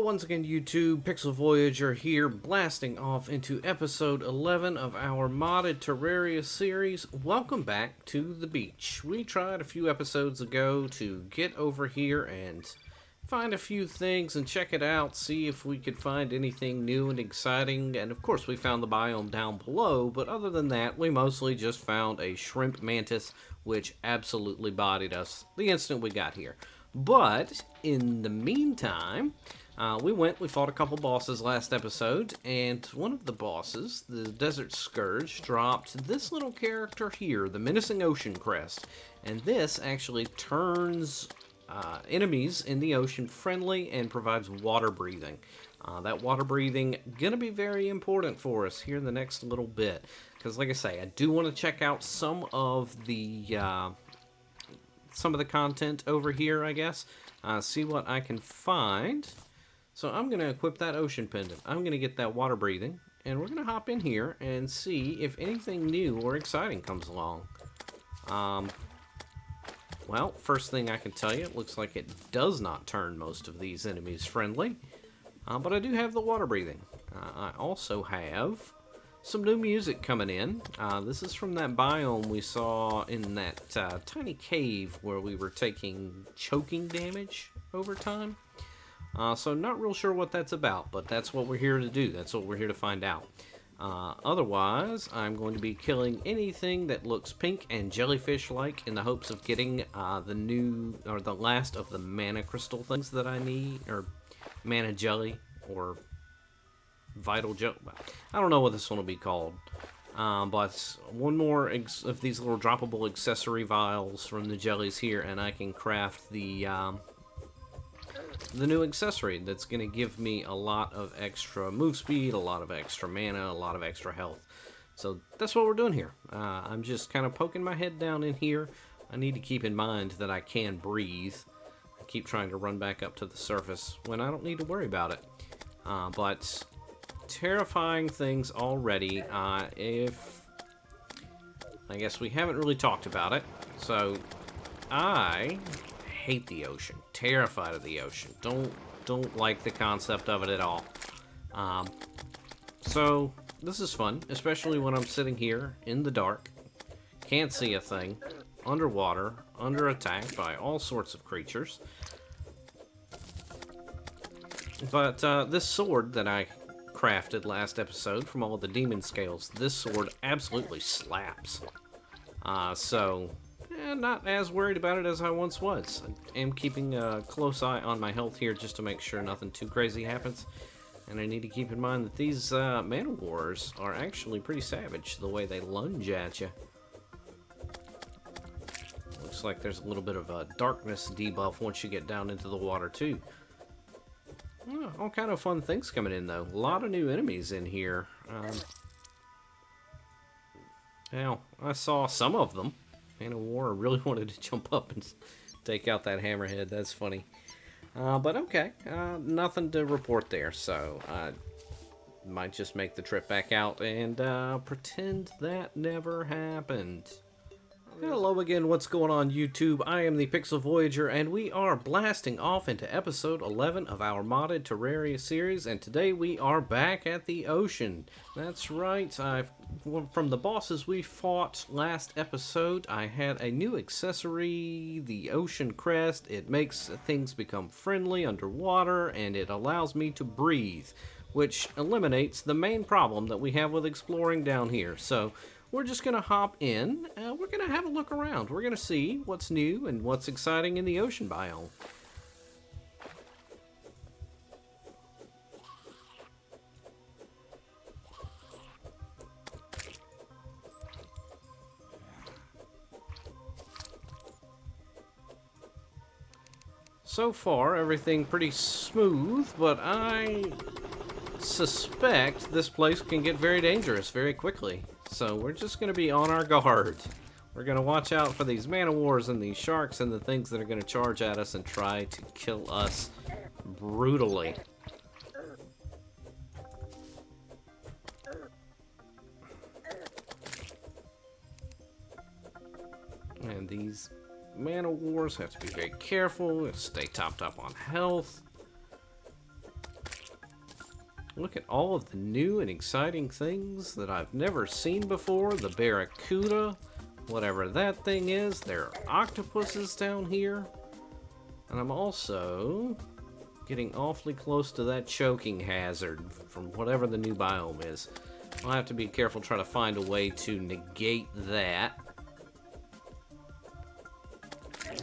once again YouTube, Pixel Voyager here, blasting off into episode 11 of our modded Terraria series. Welcome back to the beach. We tried a few episodes ago to get over here and find a few things and check it out, see if we could find anything new and exciting, and of course we found the biome down below, but other than that, we mostly just found a shrimp mantis, which absolutely bodied us the instant we got here. But in the meantime, we fought a couple bosses last episode, and one of the bosses, the Desert Scourge, dropped this little character here, the Menacing Ocean Crest. And this actually turns enemies in the ocean friendly and provides water breathing. That water breathing gonna be very important for us here in the next little bit. Because like I say, I do want to check out some of the content over here, I guess. See what I can find. So I'm going to equip that ocean pendant. I'm going to get that water breathing. And we're going to hop in here and see if anything new or exciting comes along. Well, first thing I can tell you, it looks like it does not turn most of these enemies friendly. But I do have the water breathing. I also have some new music coming in. This is from that biome we saw in that tiny cave where we were taking choking damage over time. So not real sure what that's about, but that's what we're here to do. That's what we're here to find out. Otherwise, I'm going to be killing anything that looks pink and jellyfish-like in the hopes of getting the last of the mana crystal things that I need, or mana jelly, or vital jelly. I don't know what this one will be called. But one more of these little droppable accessory vials from the jellies here, and I can craft the new accessory that's going to give me a lot of extra move speed, a lot of extra mana, a lot of extra health. So that's what we're doing here. I'm just kind of poking my head down in here. I need to keep in mind that I can breathe. I keep trying to run back up to the surface when I don't need to worry about it. But terrifying things already. I guess we haven't really talked about it. So I hate the ocean. Terrified of the ocean. Don't like the concept of it at all. So this is fun, especially when I'm sitting here in the dark, can't see a thing, underwater, under attack by all sorts of creatures. But this sword that I crafted last episode from all the demon scales, this sword absolutely slaps. Not as worried about it as I once was. I am keeping a close eye on my health here just to make sure nothing too crazy happens. And I need to keep in mind that these mana wars are actually pretty savage, the way they lunge at you. Looks like there's a little bit of a darkness debuff once you get down into the water too. All kind of fun things coming in though. A lot of new enemies in here. Now, I saw some of them. Man of War really wanted to jump up and take out that hammerhead. That's funny. But okay, nothing to report there, so I might just make the trip back out and pretend that never happened. Hello again, what's going on YouTube? I am the Pixel Voyager, and we are blasting off into episode 11 of our modded Terraria series, and today we are back at the ocean. That's right, from the bosses we fought last episode, I had a new accessory, the Ocean Crest. It makes things become friendly underwater, and it allows me to breathe, which eliminates the main problem that we have with exploring down here. So we're just going to hop in, we're going to have a look around. We're going to see what's new and what's exciting in the ocean biome. So far, everything pretty smooth, but I suspect this place can get very dangerous very quickly. So we're just going to be on our guard. We're going to watch out for these mana wars and these sharks and the things that are going to charge at us and try to kill us brutally. And these mana wars have to be very careful, stay topped up on health. Look at all of the new and exciting things that I've never seen before. The barracuda, whatever that thing is. There are octopuses down here. And I'm also getting awfully close to that choking hazard from whatever the new biome is. I'll have to be careful, try to find a way to negate that.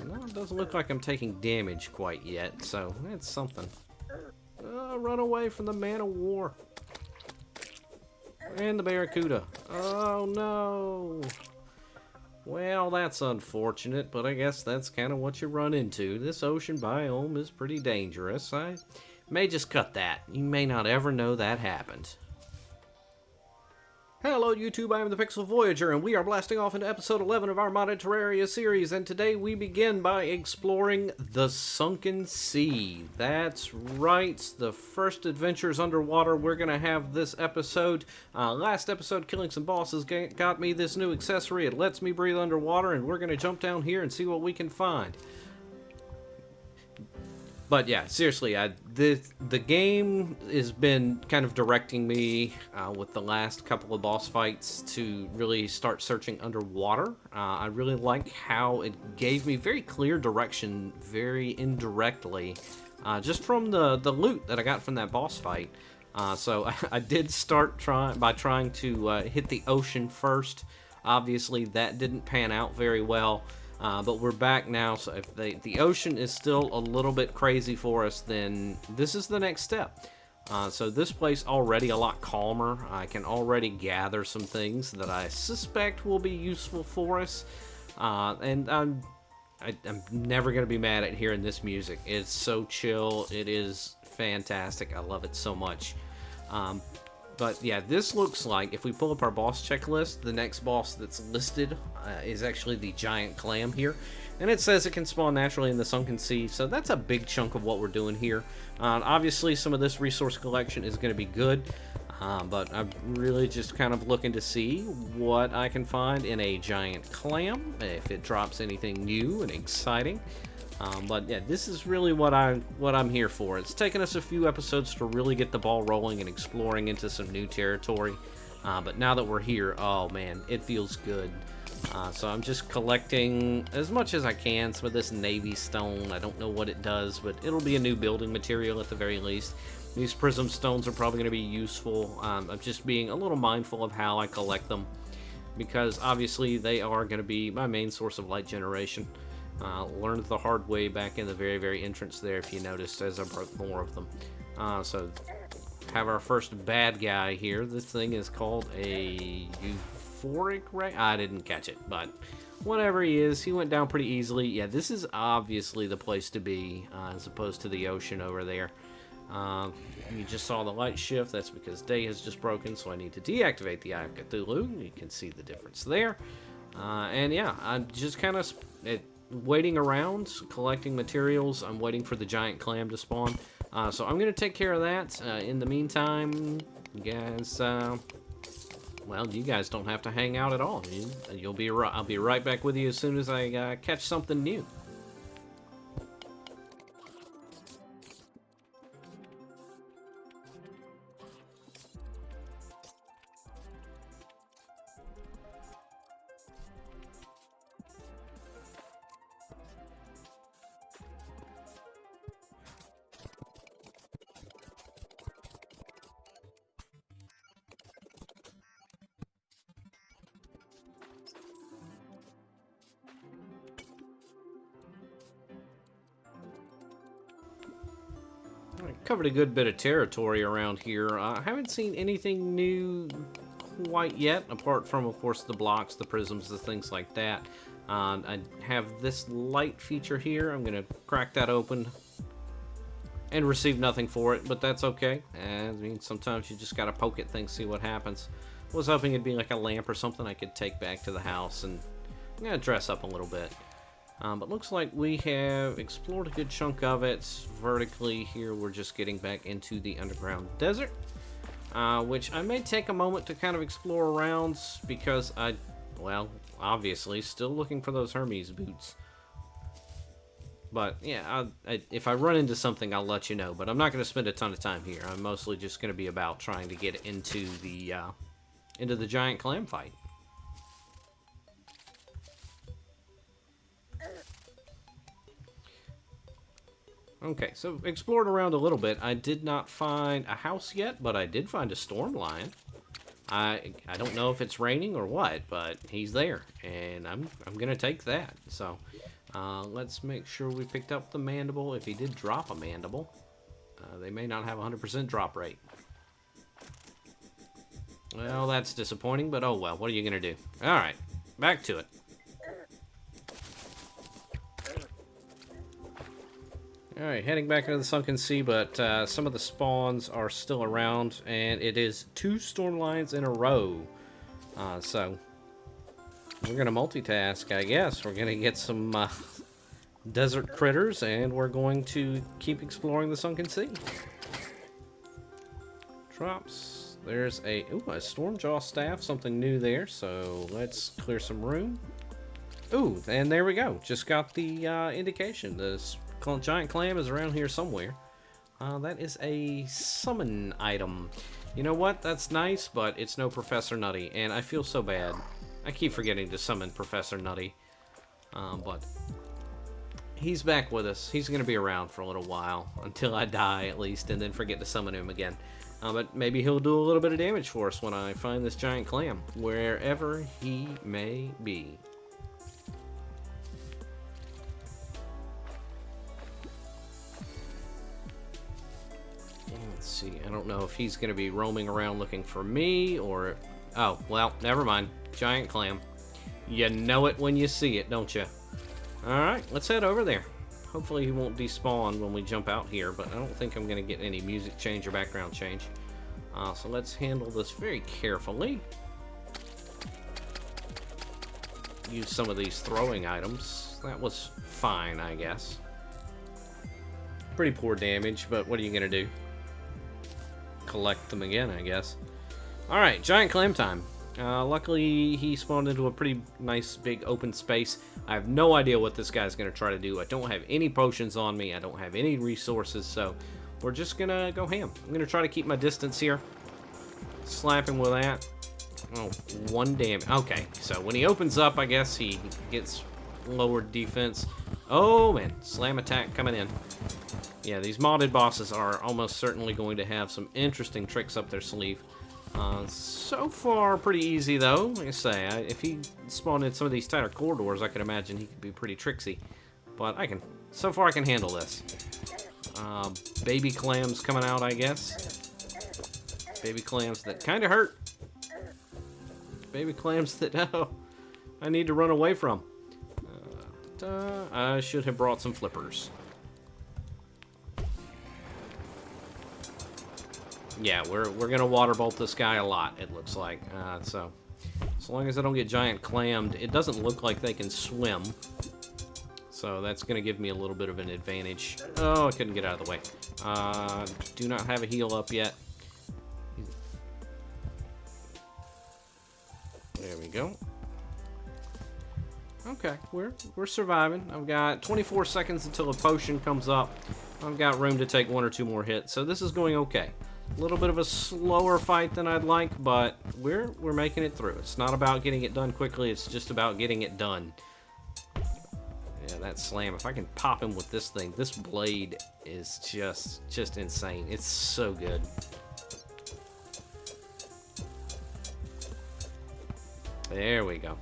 No, it doesn't look like I'm taking damage quite yet, so that's something. Run away from the man of war. And the barracuda. Oh no! Well, that's unfortunate, but I guess that's kind of what you run into. This ocean biome is pretty dangerous. I may just cut that. You may not ever know that happened. Hello YouTube, I am the Pixel Voyager, and we are blasting off into episode 11 of our modded Terraria series, and today we begin by exploring the Sunken Sea. That's right, the first adventures underwater we're going to have this episode. Last episode, killing some bosses got me this new accessory. It lets me breathe underwater, and we're going to jump down here and see what we can find. But yeah, seriously, the game has been kind of directing me with the last couple of boss fights to really start searching underwater. I really like how it gave me very clear direction, very indirectly, just from the loot that I got from that boss fight. So I did start by trying to hit the ocean first. Obviously, that didn't pan out very well. But we're back now, so if the ocean is still a little bit crazy for us, then this is the next step. So this place already a lot calmer. I can already gather some things that I suspect will be useful for us. And I'm never going to be mad at hearing this music. It's so chill. It is fantastic. I love it so much. But yeah, this looks like, if we pull up our boss checklist, the next boss that's listed is actually the giant clam here. And it says it can spawn naturally in the Sunken Sea, so that's a big chunk of what we're doing here. Obviously, some of this resource collection is going to be good, but I'm really just kind of looking to see what I can find in a giant clam, if it drops anything new and exciting. But yeah, this is really what I'm here for. It's taken us a few episodes to really get the ball rolling and exploring into some new territory. But now that we're here, oh man, it feels good. So I'm just collecting as much as I can. Some of this navy stone, I don't know what it does, but it'll be a new building material at the very least. These prism stones are probably going to be useful. I'm just being a little mindful of how I collect them, because obviously they are going to be my main source of light generation. Learned the hard way back in the very entrance there, if you noticed, as I broke more of them. So have our first bad guy here. This thing is called a euphoric ray. I didn't catch it, but whatever he is, he went down pretty easily. Yeah, this is obviously the place to be, as opposed to the ocean over there. You just saw the light shift. That's because day has just broken, so I need to deactivate the Eye of Cthulhu. You can see the difference there. And yeah, I'm just kind of waiting around, collecting materials. I'm waiting for the giant clam to spawn. So I'm going to take care of that. In the meantime, guys, well, you guys don't have to hang out at all. I'll be right back with you as soon as I catch something new. I covered a good bit of territory around here. I haven't seen anything new quite yet, apart from, of course, the blocks, the prisms, the things like that. I have this light feature here. I'm going to crack that open and receive nothing for it, but that's okay. I mean, sometimes you just got to poke at things, see what happens. I was hoping it'd be like a lamp or something I could take back to the house, and I'm going to dress up a little bit. But looks like we have explored a good chunk of it. Vertically here, we're just getting back into the underground desert, which I may take a moment to kind of explore around, because well, obviously, still looking for those Hermes boots. But yeah, if I run into something, I'll let you know. But I'm not going to spend a ton of time here. I'm mostly just going to be about trying to get into the giant clam fight. Okay, so explored around a little bit. I did not find a house yet, but I did find a storm lion. I don't know if it's raining or what, but he's there, and I'm gonna take that. So let's make sure we picked up the mandible. If he did drop a mandible, they may not have 100% drop rate. Well, that's disappointing, but oh well. What are you gonna do? All right, back to it. Alright, heading back into the Sunken Sea, but some of the spawns are still around, and it is 2 storm lions in a row. So, we're going to multitask, I guess. We're going to get some desert critters, and we're going to keep exploring the Sunken Sea. Drops. There's a Stormjaw staff, something new there, so let's clear some room. Ooh, and there we go. Just got the indication. This giant clam is around here somewhere. That is a summon item. You know what? That's nice, but it's no Professor Nutty, and I feel so bad. I keep forgetting to summon Professor Nutty. But he's back with us. He's going to be around for a little while, until I die at least, and then forget to summon him again. But maybe he'll do a little bit of damage for us when I find this giant clam, wherever he may be. Let's see, I don't know if he's going to be roaming around looking for me, or... Oh, well, never mind. Giant clam. You know it when you see it, don't you? Alright, let's head over there. Hopefully he won't despawn when we jump out here, but I don't think I'm going to get any music change or background change. So let's handle this very carefully. Use some of these throwing items. That was fine, I guess. Pretty poor damage, but what are you going to do? Collect them again, I guess. Alright, giant clam time. Luckily, he spawned into a pretty nice big open space. I have no idea what this guy's going to try to do. I don't have any potions on me. I don't have any resources, so we're just going to go ham. I'm going to try to keep my distance here. Slap him with that. Oh, 1 damage. Okay, so when he opens up, I guess he gets lowered defense. Oh, man. Slam attack coming in. Yeah, these modded bosses are almost certainly going to have some interesting tricks up their sleeve. So far, pretty easy, though. Like I say, if he spawned in some of these tighter corridors, I could imagine he could be pretty tricksy. But so far I can handle this. Baby clams coming out, I guess. Baby clams that kind of hurt. Baby clams that, I need to run away from. I should have brought some flippers. Yeah, we're gonna water bolt this guy a lot, it looks like. So as long as I don't get giant clammed, it doesn't look like they can swim. So that's gonna give me a little bit of an advantage. Oh, I couldn't get out of the way. Do not have a heal up yet. There we go. Okay, we're surviving. I've got 24 seconds until a potion comes up. I've got room to take 1 or 2 more hits, so this is going okay. A little bit of a slower fight than I'd like, but we're making it through. It's not about getting it done quickly, it's just about getting it done. Yeah, that slam. If I can pop him with this thing, this blade is just insane. It's so good. There we go.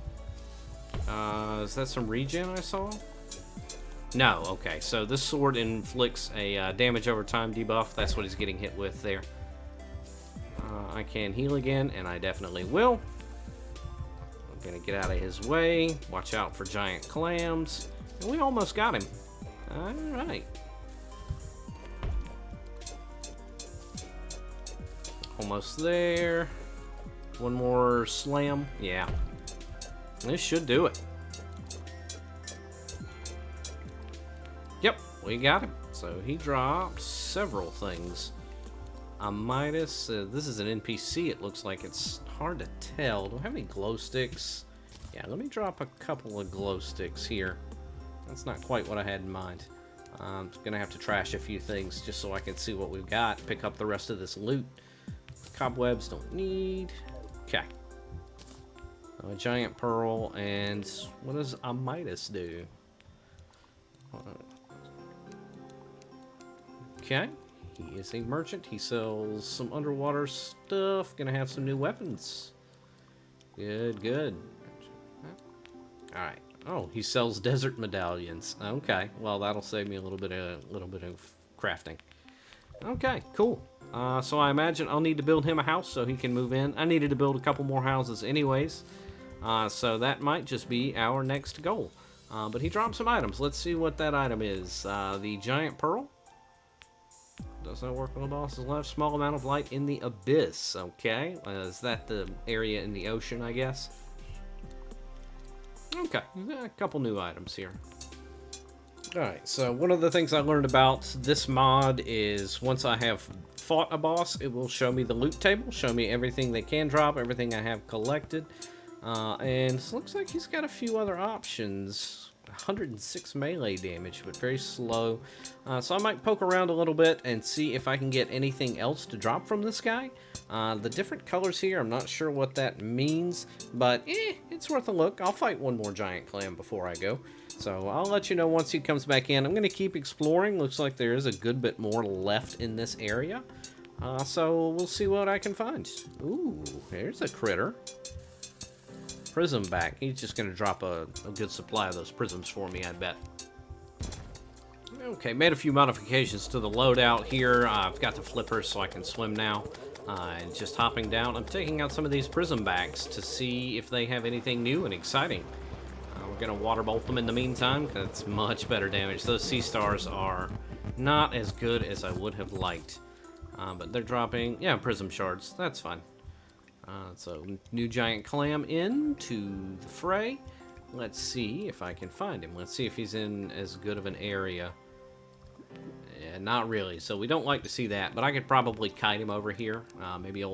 Is that some regen I saw? No, okay. So this sword inflicts a damage over time debuff. That's what he's getting hit with there. I can heal again, and I definitely will. I'm going to get out of his way. Watch out for giant clams. And we almost got him. Alright. Almost there. 1 more slam. Yeah. This should do it. Yep, we got him. So he dropped several things. A Midas. This is an NPC. It looks like. It's hard to tell. Do I have any glow sticks? Yeah, let me drop a couple of glow sticks here. That's not quite what I had in mind. I'm gonna have to trash a few things just so I can see what we've got. Pick up the rest of this loot. Cobwebs don't need. Okay. A giant pearl, and what does a Midas do? Okay. He is a merchant. He sells some underwater stuff. Gonna have some new weapons. Good, good. Alright. Oh, he sells desert medallions. Okay. Well, that'll save me a little bit of crafting. Okay, cool. So I imagine I'll need to build him a house so he can move in. I needed to build a couple more houses anyways. So that might just be our next goal. But he dropped some items. Let's see what that item is. The giant pearl. Does not work on the boss's left. Small amount of light in the abyss. Okay. Is that the area in the ocean, I guess? Okay. A couple new items here. Alright, so one of the things I learned about this mod is once I have fought a boss, it will show me the loot table, show me everything they can drop, everything I have collected. And it looks like he's got a few other options. 106 melee damage, but very slow. So I might poke around a little bit and see if I can get anything else to drop from this guy. The different colors here, I'm not sure what that means, but it's worth a look. I'll fight one more giant clam before I go. So I'll let you know once he comes back in. I'm going to keep exploring. Looks like there is a good bit more left in this area. So we'll see what I can find. Ooh, there's a critter. Prism back. He's just going to drop a good supply of those prisms for me, I bet. Okay, made a few modifications to the loadout here. I've got the flippers so I can swim now. And just hopping down, I'm taking out some of these prism bags to see if they have anything new and exciting. We're going to water bolt them in the meantime, because it's much better damage. Those sea stars are not as good as I would have liked. But they're dropping, yeah, prism shards. That's fine. So, new giant clam into the fray. Let's see if I can find him. Let's see if he's in as good of an area. Yeah, not really. So we don't like to see that, but I could probably kite him over here. Maybe a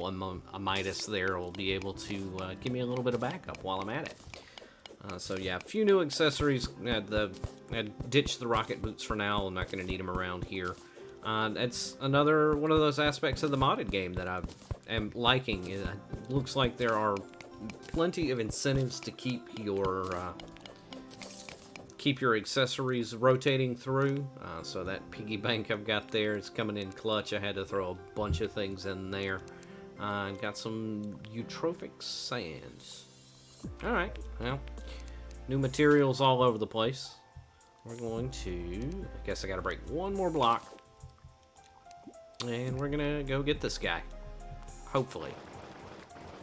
Midas there will be able to give me a little bit of backup while I'm at it. So yeah, a few new accessories. I'd ditch the rocket boots for now. I'm not going to need them around here. It's another one of those aspects of the modded game that I am liking. It looks like there are plenty of incentives to keep your accessories rotating through. So that piggy bank I've got there is coming in clutch. I had to throw a bunch of things in there. Got some eutrophic sands. Alright, well, new materials all over the place. We're going to, I guess I gotta break one more block. And we're gonna go get this guy. Hopefully.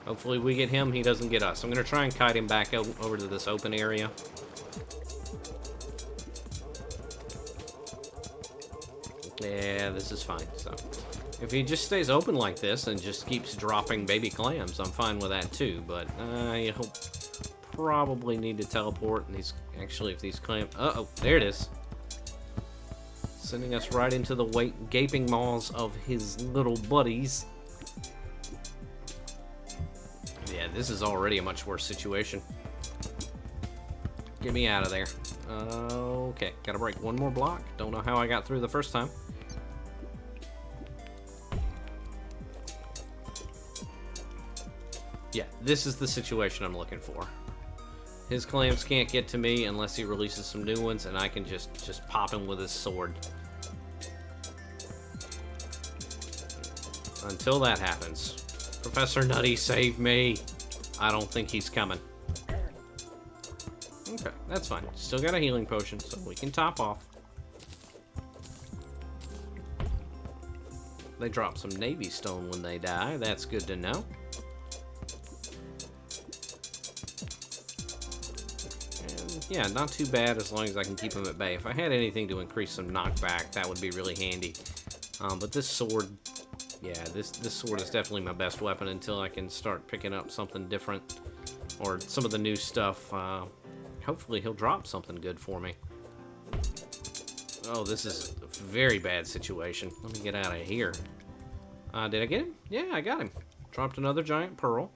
Hopefully we get him, he doesn't get us. I'm gonna try and kite him back over to this open area. Yeah, this is fine, so. If he just stays open like this and just keeps dropping baby clams, I'm fine with that too, but he'll probably need to teleport, and he's, actually, if these clams, uh-oh, there it is. Sending us right into the gaping maws of his little buddies. Yeah, this is already a much worse situation. Get me out of there. Okay, gotta break one more block. Don't know how I got through the first time. Yeah, this is the situation I'm looking for. His clams can't get to me unless he releases some new ones, and I can just pop him with his sword. Until that happens. Professor Nutty, save me! I don't think he's coming. Okay, that's fine. Still got a healing potion, so we can top off. They drop some Navy Stone when they die. That's good to know. And yeah, not too bad as long as I can keep them at bay. If I had anything to increase some knockback, that would be really handy. But this sword, yeah, this sword is definitely my best weapon until I can start picking up something different. Or some of the new stuff. Hopefully he'll drop something good for me. Oh, this is a very bad situation. Let me get out of here. Did I get him? Yeah, I got him. Dropped another giant pearl.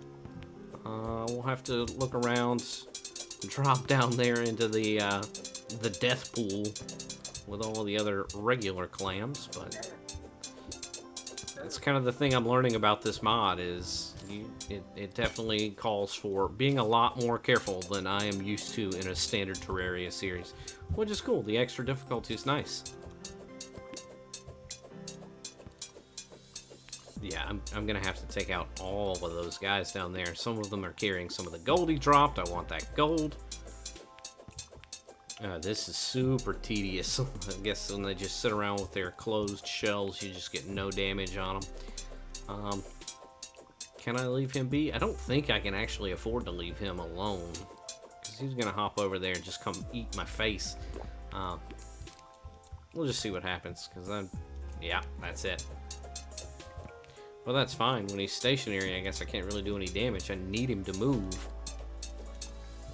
We'll have to look around, drop down there into the death pool, with all of the other regular clams, but that's kind of the thing I'm learning about this mod is it definitely calls for being a lot more careful than I am used to in a standard Terraria series, which is cool. The extra difficulty is nice. Yeah, I'm gonna have to take out all of those guys down there. Some of them are carrying some of the gold he dropped. I want that gold. This is super tedious. I guess when they just sit around with their closed shells, you just get no damage on them. Can I leave him be? I don't think I can actually afford to leave him alone, because he's gonna hop over there and just come eat my face. We'll just see what happens, because yeah, that's it. Well, that's fine. When he's stationary, I guess I can't really do any damage. I need him to move.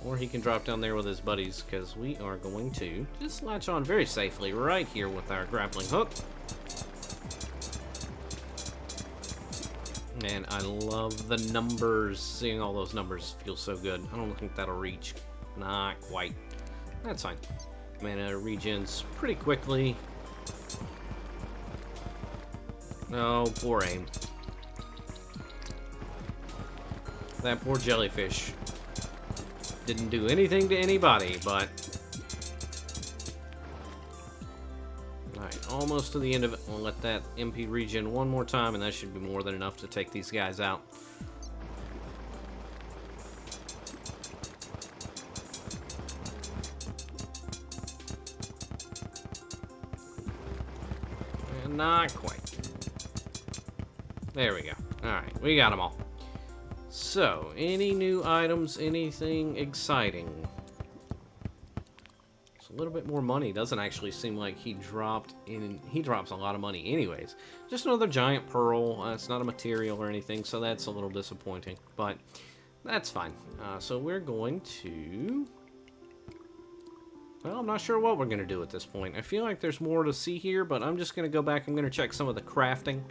Or he can drop down there with his buddies, because we are going to just latch on very safely right here with our grappling hook. And I love the numbers. Seeing all those numbers feels so good. I don't think that'll reach. Not quite. That's fine. Mana regens pretty quickly. Oh, poor aim. That poor jellyfish didn't do anything to anybody, but... Alright, almost to the end of it. We'll let that MP regen one more time, and that should be more than enough to take these guys out. And not quite. There we go. Alright, we got them all. So, any new items, anything exciting? It's a little bit more money. Doesn't actually seem like he dropped in. He drops a lot of money anyways. Just another giant pearl. It's not a material or anything, so that's a little disappointing. But that's fine. So we're going to... Well, I'm not sure what we're going to do at this point. I feel like there's more to see here, but I'm just going to go back. I'm going to check some of the crafting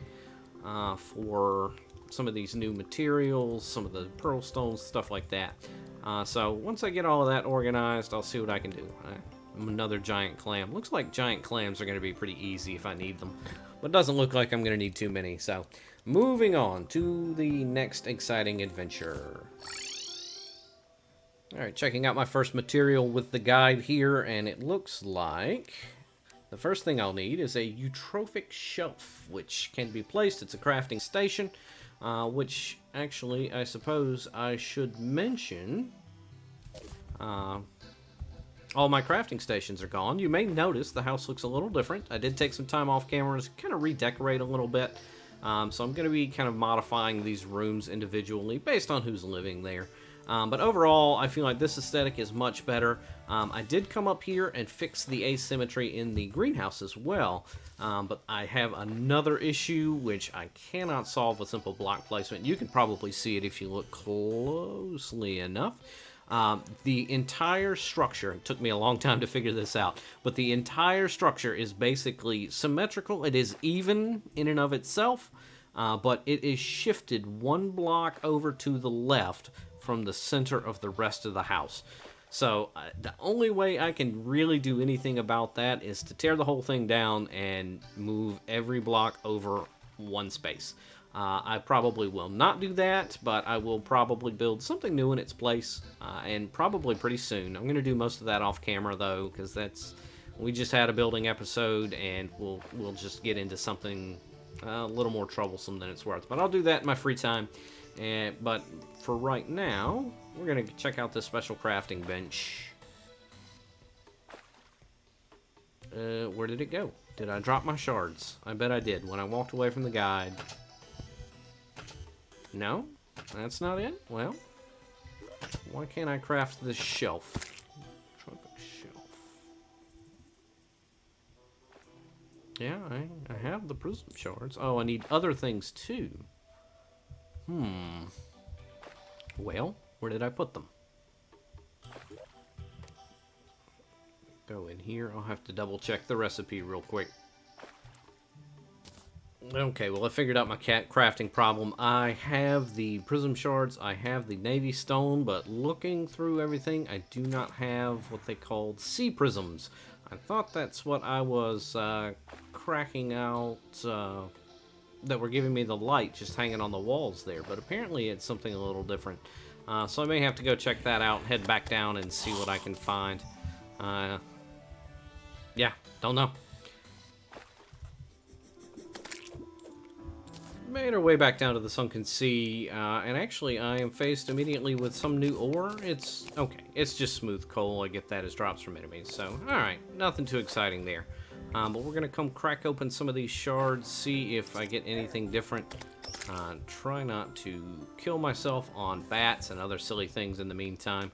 for... some of these new materials, some of the pearl stones, stuff like that. So once I get all of that organized, I'll see what I can do. Another giant clam. Looks like giant clams are going to be pretty easy if I need them. But it doesn't look like I'm going to need too many. So moving on to the next exciting adventure. Alright, checking out my first material with the guide here, and it looks like... the first thing I'll need is a eutrophic shelf, which can be placed. It's a crafting station. Which, actually, I suppose I should mention, all my crafting stations are gone. You may notice the house looks a little different. I did take some time off camera to kind of redecorate a little bit. So I'm going to be kind of modifying these rooms individually based on who's living there. But overall, I feel like this aesthetic is much better. I did come up here and fix the asymmetry in the greenhouse as well. But I have another issue which I cannot solve with simple block placement. You can probably see it if you look closely enough. The entire structure, it took me a long time to figure this out, but the entire structure is basically symmetrical. It is even in and of itself, but it is shifted one block over to the left from the center of the rest of the house. So the only way I can really do anything about that is to tear the whole thing down and move every block over one space. I probably will not do that, but I will probably build something new in its place, and probably pretty soon. I'm going to do most of that off camera though, because we just had a building episode, and we'll just get into something a little more troublesome than it's worth. But I'll do that in my free time. But for right now, we're going to check out this special crafting bench. Where did it go? Did I drop my shards? I bet I did when I walked away from the guide. No? That's not it? Well, why can't I craft this shelf? Tropic shelf. Yeah, I have the prism shards. Oh, I need other things too. Well, where did I put them? Go in here. I'll have to double check the recipe real quick. Okay, well I figured out my crafting problem. I have the prism shards, I have the navy stone, but looking through everything, I do not have what they called sea prisms. I thought that's what I was cracking out, that were giving me the light just hanging on the walls there, but apparently it's something a little different. So I may have to go check that out, head back down and see what I can find. Yeah, don't know. Made our way back down to the Sunken Sea, and actually I am faced immediately with some new ore. It's okay, it's just smooth coal. I get that as drops from enemies, so alright, nothing too exciting there. But we're gonna come crack open some of these shards, see if I get anything different. Try not to kill myself on bats and other silly things in the meantime.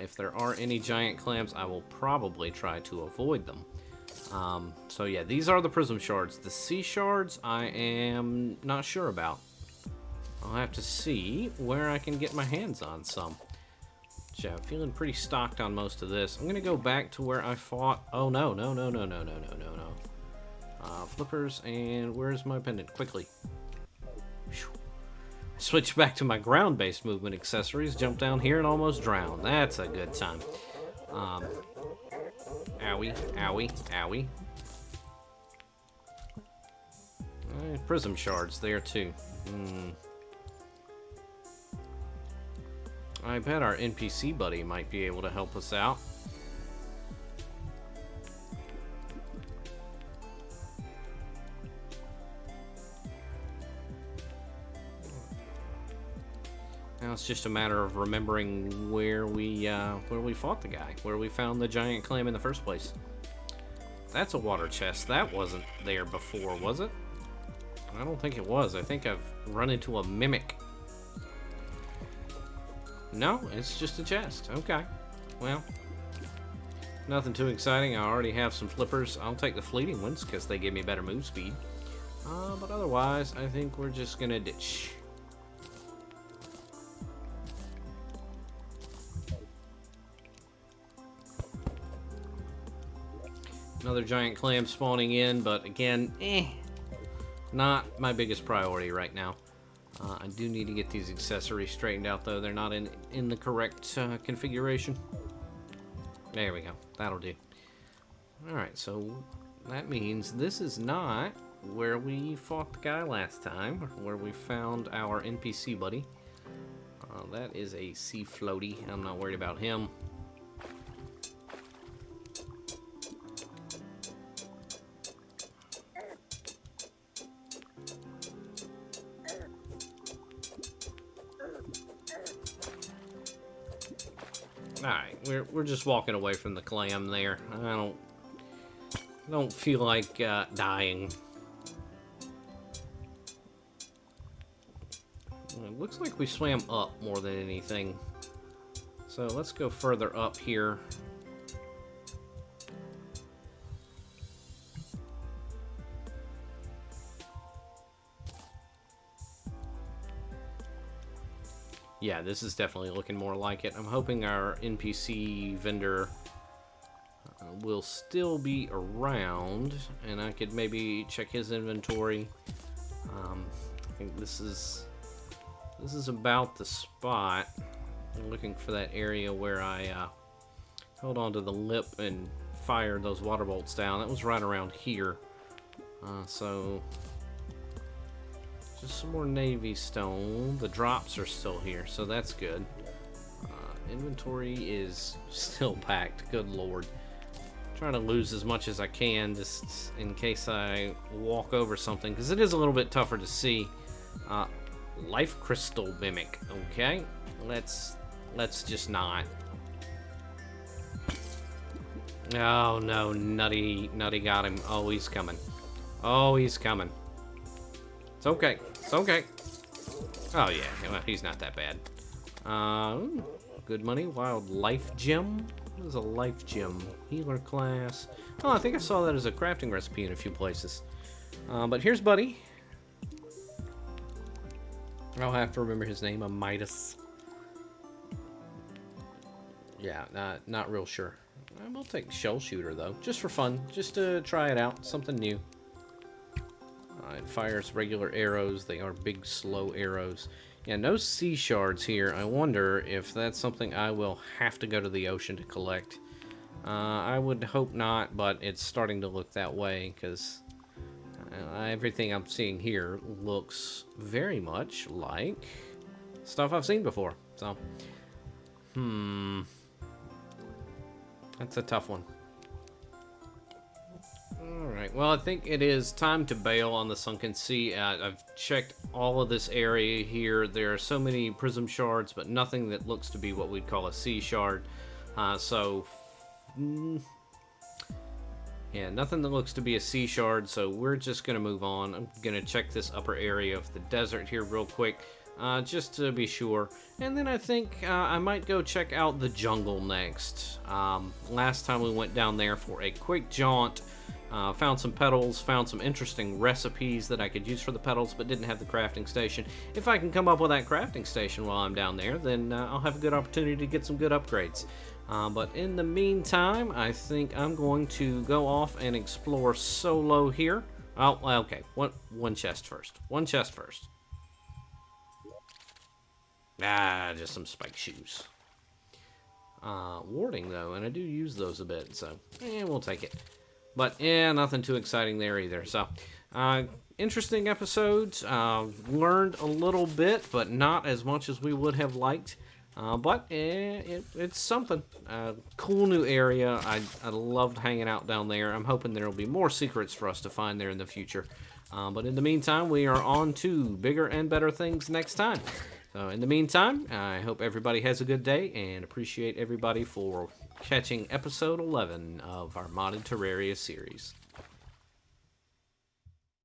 If there are any giant clams, I will probably try to avoid them. So yeah, these are the prism shards. The sea shards, I am not sure about. I'll have to see where I can get my hands on some. Yeah, I'm feeling pretty stocked on most of this. I'm gonna go back to where I fought. Oh no. Flippers, and where's my pendant? Quickly. Whew. Switch back to my ground-based movement accessories, jump down here and almost drown. That's a good time. Owie. Prism shards there too. I bet our NPC buddy might be able to help us out. Now it's just a matter of remembering where we fought the guy, where we found the giant clam in the first place. That's a water chest. That wasn't there before, was it? I don't think it was. I think I've run into a mimic. No, it's just a chest. Okay. Well, nothing too exciting. I already have some flippers. I'll take the fleeting ones because they give me better move speed. But otherwise, I think we're just gonna ditch. Another giant clam spawning in, but again, not my biggest priority right now. I do need to get these accessories straightened out, though. They're not in the correct configuration. There we go. That'll do. Alright, so that means this is not where we fought the guy last time, where we found our NPC buddy. That is a sea floaty. I'm not worried about him. Alright, we're just walking away from the clam there. I don't feel like dying. It looks like we swam up more than anything. So let's go further up here. Yeah, this is definitely looking more like it. I'm hoping our NPC vendor will still be around, and I could maybe check his inventory. I think this is about the spot. I'm looking for that area where I held onto the lip and fired those water bolts down. That was right around here. So just some more navy stone. The drops are still here, so that's good. Inventory is still packed. Good lord. Trying to lose as much as I can just in case I walk over something, because it is a little bit tougher to see. Life crystal mimic. Okay, let's just not. Oh no, Nutty got him. Oh, he's coming. Oh, he's coming. It's okay. It's okay. Oh yeah, well, he's not that bad. Good money. Wild life gem. What is a life gem? Healer class. Oh, I think I saw that as a crafting recipe in a few places. But here's Buddy. I'll have to remember his name. A Midas. Yeah, not real sure. I will take Shell Shooter though, just for fun, just to try it out, something new. It fires regular arrows. They are big, slow arrows. Yeah, no sea shards here. I wonder if that's something I will have to go to the ocean to collect. I would hope not, but it's starting to look that way because everything I'm seeing here looks very much like stuff I've seen before. So, that's a tough one. Alright, well, I think it is time to bail on the Sunken Sea. I've checked all of this area here. There are so many prism shards, but nothing that looks to be what we'd call a sea shard. Yeah, nothing that looks to be a sea shard, so we're just going to move on. I'm going to check this upper area of the desert here real quick, just to be sure. And then I think I might go check out the jungle next. Last time we went down there for a quick jaunt. Found some petals, found some interesting recipes that I could use for the petals, but didn't have the crafting station. If I can come up with that crafting station while I'm down there, then I'll have a good opportunity to get some good upgrades. But in the meantime, I think I'm going to go off and explore solo here. Oh, okay. One chest first. One chest first. Just some spike shoes. Warding, though, and I do use those a bit, so we'll take it. But, yeah, nothing too exciting there either. So, interesting episodes. Learned a little bit, but not as much as we would have liked. But it's something. Cool new area. I loved hanging out down there. I'm hoping there will be more secrets for us to find there in the future. But in the meantime, we are on to bigger and better things next time. So in the meantime, I hope everybody has a good day and appreciate everybody for catching episode 11 of our modded Terraria series.